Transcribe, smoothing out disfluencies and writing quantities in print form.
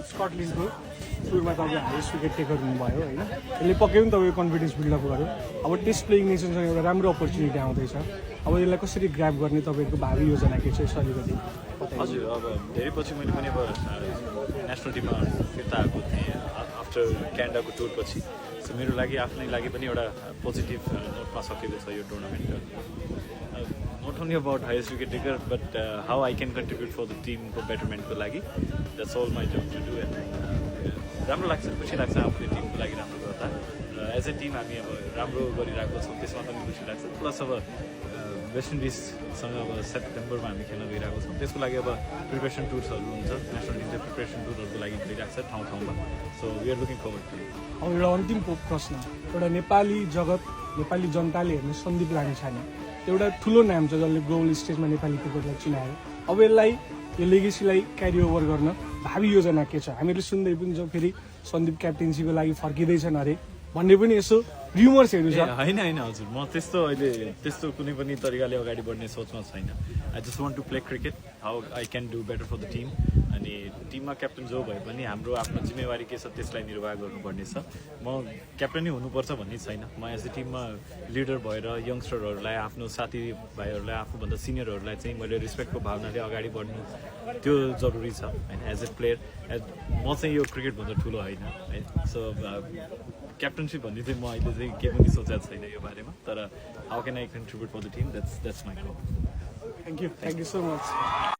स्कटल्यान्डको सुरुमा तपाईँ highest wicket taker हुनुभयो होइन, यसले पक्कै पनि तपाईँको कन्फिडेन्स बिल्डअप गर्यो। अब टेस्ट प्लेइङ नेसनसँग एउटा राम्रो अपर्च्युनिटी आउँदैछ, अब यसलाई कसरी ग्राब गर्ने तपाईँको भावी योजना के छ यसो अलिकति बताइदिनु। हजुर, अब धेरै पछि मैले पनि अब नेसनल टिममा फिर्ता आएको थिएँ आफ्टर क्यानाडाको टुर पछि। सो मेरो लागि आफ्नै लागि पनि एउटा पोजिटिभ नोटमा सकिँदैछ यो tournament. Not only about highest wicket taker but how I can contribute for the टिमको बेटरमेन्टको लागि। That's all my job to do. राम्रो लाग्छ, खुसी लाग्छ आफूले टिमको लागि राम्रो गर्दा। र एज ए टिम हामी अब राम्रो गरिरहेको छौँ, त्यसमा पनि खुसी लाग्छ। प्लस अब वेस्ट इन्डिजसँग अब सेप्टेम्बरमा हामी खेल्न गइरहेको छौँ, त्यसको लागि अब प्रिपरेसन टुर्सहरू हुन्छ। नेसनल टिम चाहिँ प्रिपरेसन टुरहरूको लागि गइरहेको छ ठाउँ ठाउँमा। So we are looking forward to. अब एउटा अन्तिम प्रश्न, एउटा नेपाली जगत नेपाली जनताले हेर्ने सन्दीप लामिछाने एउटा ठुलो नाम छ जसले ग्लोबल स्टेजमा नेपाली क्रिकेटलाई चिनायो। अब यसलाई यो लेगेसीलाई क्यारी ओभर गर्न भावी योजना के छ? हामीहरूले सुन्दै पनि छौँ फेरि सन्दीप क्याप्टेन्सीको लागि फर्किँदैछन् अरे भन्ने पनि यसो र्युमर्सहरू छ। होइन होइन हजुर, म त्यस्तो अहिले त्यस्तो कुनै पनि तरिकाले अगाडि बढ्ने सोचमा छैन। I just want to play cricket, how I can do better for the team. अनि टिममा क्याप्टन जो भए पनि हाम्रो आफ्नो जिम्मेवारी के छ त्यसलाई निर्वाह गर्नुपर्ने छ। म क्याप्टनै हुनुपर्छ भन्ने छैन। म एज ए टिममा लिडर भएर यङ्स्टरहरूलाई, आफ्नो साथीभाइहरूलाई, आफूभन्दा सिनियरहरूलाई चाहिँ मैले रिस्पेक्टको भावनाले अगाडि बढ्नु त्यो जरुरी छ होइन। एज ए प्लेयर म चाहिँ यो क्रिकेटभन्दा ठुलो होइन है। सो क्याप्टनसिप भन्ने चाहिँ म अहिले चाहिँ के पनि सोचेको छैन यो बारेमा। तर how can I contribute for the team, that's my goal. Thank you so much.